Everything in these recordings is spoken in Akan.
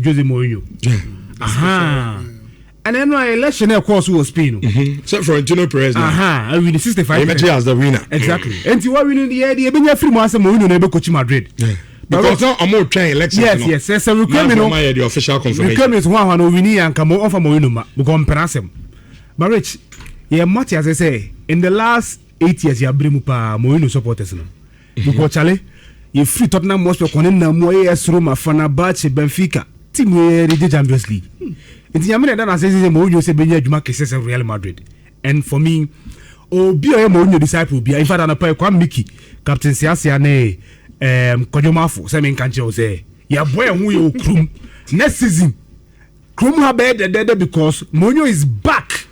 Jose Mourinho. And then my election, of course, was Spain. So Florentino Pérez. I win 65. He met as the winner. Exactly. And you are winning the idea. When you're free, Mourinho never coach Madrid. Because now I'm more trying election. Yes. So we come in. The official confirmation. We come in one who winning and come over Mourinho. We come penasem. But Rich, yeah, much as I say, in the last 8 years, you have been Mourinho supporters. Because Charlie, you free Tottenham most of Konena, Moyes, Roma, Fenerbahce, Benfica, team where they Champions League. It's Yamina that says Mourinho say Benja Juma cases of Real Madrid. And for me, be a Mourinho disciple, be in fact an appointment Kwame Mickey, Captain Siasiane, Kojomafu, Simon Kancho say, yeah, boy, who you Krum next season. Krum have better because Mourinho is back.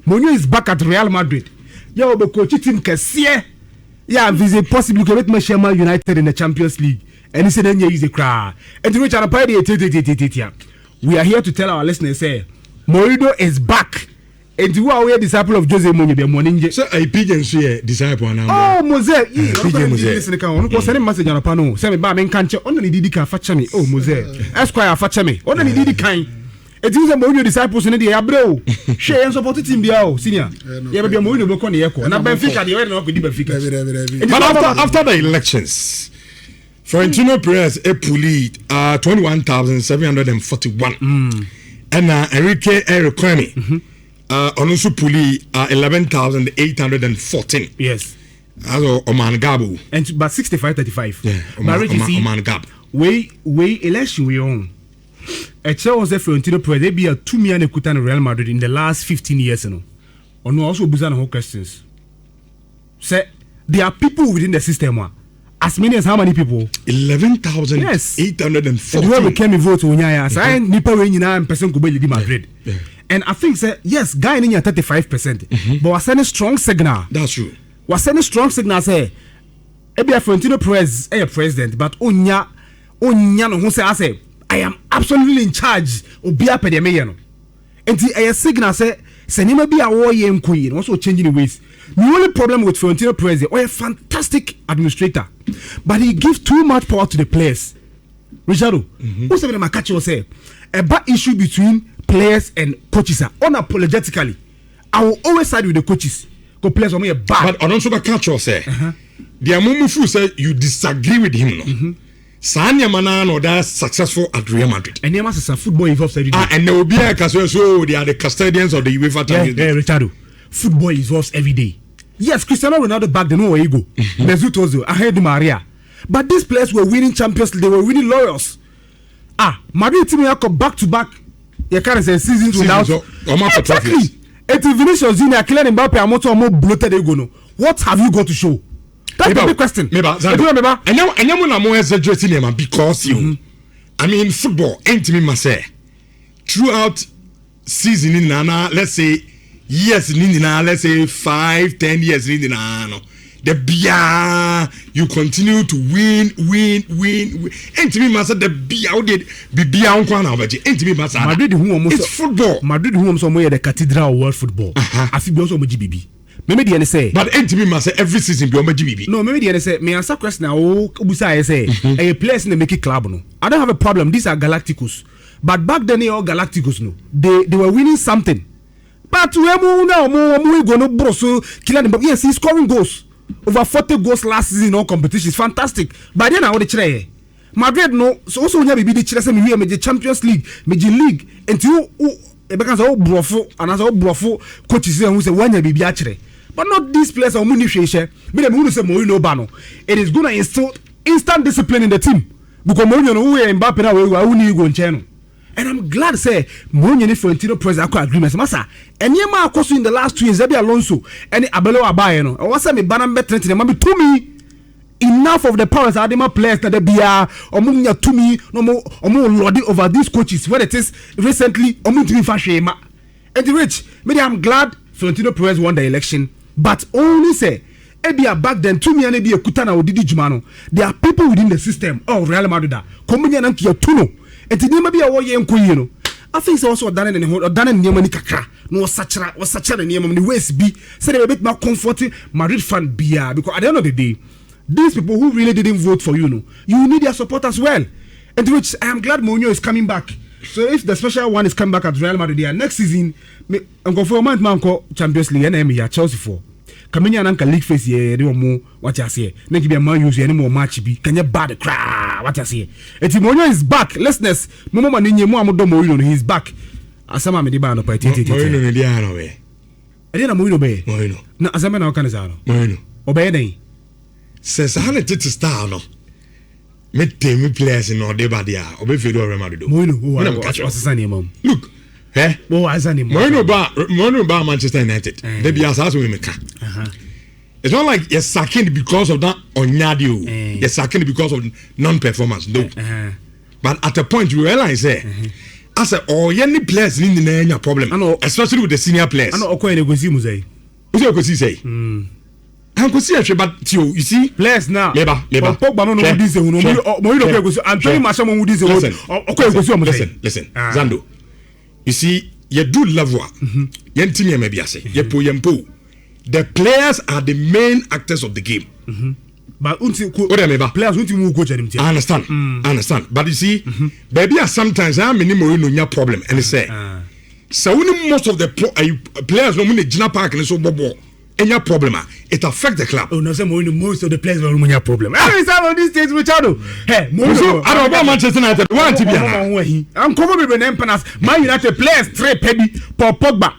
Mourinho is back at Real Madrid. Yeah, but coach team Kessie. Yeah, visit possibly commit Manchester United in the Champions League. And he said, then he's a cry. And to which I we are here to tell our listeners, say, Mourinho is back. And who are we a disciple of Jose Mourinho? The morning. So I pigeon see disciple now. Oh, Mose, listen, can was sending message on a panel. Send me back and can't only did can fetch me. Oh, Mose, Esquire fetch me. Only did kind. It is a Mourinho disciples in the Abro. Share and support team Biao, senior. Yeah, but Mourinho will on the echo. And I'm Benfica, the other not with Benfica. But after the elections, Florentino Pérez a pulley 21,741. And Enrique Erekwemi also pulley 11,814. Yes. Also Oman Gabu. And but 65-35. Yeah, Oman Gab. We election we own. A Chelsea Florentino Pérez they be a 2 million Kutan Real Madrid in the last 15 years. No, or no also Buzan whole questions. Say there are people within the system. As many as how many people? 11,814. Yes. 814. Where we came vote to Nhyira. So I nipa we nyina person go be Madrid. And I think say yes, guy in 35%. But was sending strong signal. That's true. Was sending strong signal say Ebia Florentino Pérez a president, but onya no who say I am absolutely in charge of Bia Pedemeyano. And the signal say Senima be a warrior queen, also changing the ways. The only problem with Florentino Pérez, a fantastic administrator, but he gives too much power to the players. Richardo, what's the Makachi say? A bad issue between players and coaches are unapologetically. I will always side with the coaches. Go players on me a bad. But on also Makachi say, the Amumufu said you disagree with him. No? Sanya Manano that's successful at Real Madrid. And Yamas is a football evolves every day. And there will be a so they are the custodians of the UEFA Champions League. Richardo, football evolves every day. Yes, Cristiano Ronaldo back then where you go. Mesut Ozil, Angel Di Maria. But these players were winning Champions League, they were winning laurels. Madrid team have back to back. You can't say seasons without. Exactly. It's Vinicius Junior, Kylian Mbappe, Amoto, more bloated ego. What have you got to show? That's the big question. And now when I'm more exaggerating him because you, I mean, football ain't me say throughout season in Nana, let's say years in Nana, let's say 5-10 years in Nana. The Bia, you continue to win. Ain't me massa the Bia did be Bia on Kwana, but ain't me massa. Madrid who almost it's football. Madrid who somewhere the cathedral of world football. I feel also GBB. Maybe the say, but ain't me massa every season be on GBB. No, maybe the say. Me answer question now. Ubusa I say, a place in the make it club no. I don't have a problem. These are Galacticos, but back then they all Galacticos no. They were winning something. But we now we go no bro so Kylian Mbappe. Yes, he's scoring goals. Over 40 goals last season in all competitions. Fantastic. But then I want to try. Madrid no. So also when you be the Chelsea me here, me the Champions League, me the league. And you, because all brofo and as all brofo coaches who say when you be actually. But not these players are money share. Me them who say Mourinho bano. It is gonna instill instant discipline in the team. Because Mourinho who are Mbappe now we need go channel. And I'm glad to say Mourinho and Florentino Pérez agreements. Massa. And Yema Akoso in the last 2 years, Zabi Alonso and Abelo Abaye no. I was say me banam better than me to me. Enough of the powers are the players that they be omunya to me no more lording over these coaches. What it is recently omu to me fashema. And the rich, maybe I'm glad Florentino Pérez won the election, but only say Ebia back then to me and Ebia Kutana or Didi Jumano. There are people within the system. Oh, Real Madrid. Komunya and Kiyotuno. And the name be a warrior and Queen. I think it's also done in the whole done in Yemani Kakra. No such a name on the West B. Said a bit more comforting Madrid fan beer because at the end of the day, these people who really didn't vote for you know, you need their support as well. And which I am glad Mourinho is coming back. So if the special one is coming back at Real Madrid, next season, I'm going for a month, man, Champions League, and I'm Chelsea for. Coming in and league face here, they more what I say. Make be a man use any more match be. Can you bad cry? What I say? And Mourinho is back. Listeners, Momo Maninho, Mourinho, he's back. Asama me di ba no pa tete. Mourinho ne dia no we. E dey na Mourinho be. Mourinho. Na asama na o kan za no. Mourinho. Obey den. Says how it to start no. Me team players no dey ba dia. Obe fe do Real Madrid. Mourinho who was sani mom. Look. Eh? Oh, asani mom. Mourinho ba Manchester United. They be as we me ka. It's not like you're sacking because of that onyadio. You're sacking because of non-performance. No. But at a point you realize I said, oh, any players in the problem, especially with the senior players. I know Okoye negotiate Musei. What's your say? I could see actually, but you see, players now. Labor. Pogba no who this who Anthony Martial who this Listen, Zando. You see, you do love one. Yentini maybe I say. Yempo. The players are the main actors of the game. But players who coach them. I understand. But you see, baby, sometimes I'm in Mourinho problem, and they say, so when most of the players no money Gina Park and so bobo, any problem, it affects the club. Oh no, say most of the players will have problem. I mean, some of these days which I do. Hey, I don't know Manchester United. Want to be? I'm coming with an empanadas. Man United players three penny for Pogba.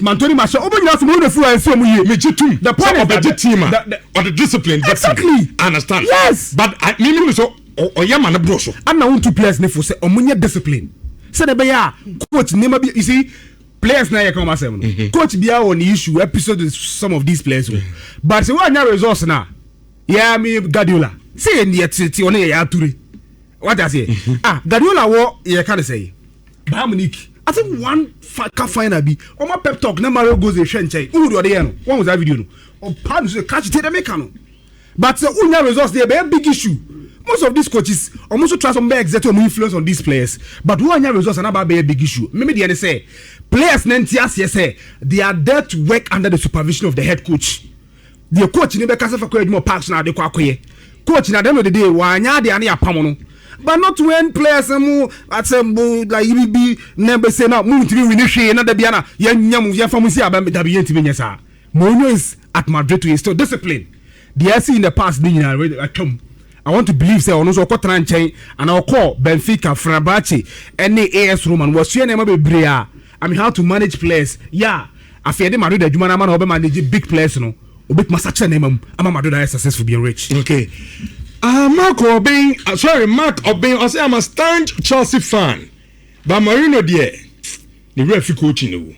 Anthony Martial, open your mouth for and so the point of the team or the discipline. Exactly. I understand. Yes. But I mean so or yaman a broso. I'm not two players never say omunya discipline. Say the beya coach never be you see players now you come as coach be on the issue episode with some of these players. But say what now results now? Yeah, me Guardiola. Say in the on ya turi. What I say? Guardiola what you can say. Bayern Munich. I think one final be on my pep talk. No Mario goes a shenche. Who do the one was that video? No, or pardon to catch it. Mechano. But the results they have a big issue. Most of these coaches almost try some exert influence on these players. But who are results are not about a big issue. Maybe they say players say they are there to work under the supervision of the head coach. The coach never can say more parks now. They coach at the end of the day. Why they are near Pamono. But not when players at some like you be never say now move to be winning another Biana young family Mourinho is at Madrid to install discipline. The SC in the past I want to believe say also Cotran chain and I'll call Benfica, Fenerbahce, any AS Roman was your name Brea. I mean how to manage players. Yeah, I fear them Madrid Jumana man over manage big players no. Big masacha name I'm Madrid is successful being rich. Okay. Mark Obeng, I say I'm a staunch Chelsea fan. But Mourinho, dear, the referee coaching.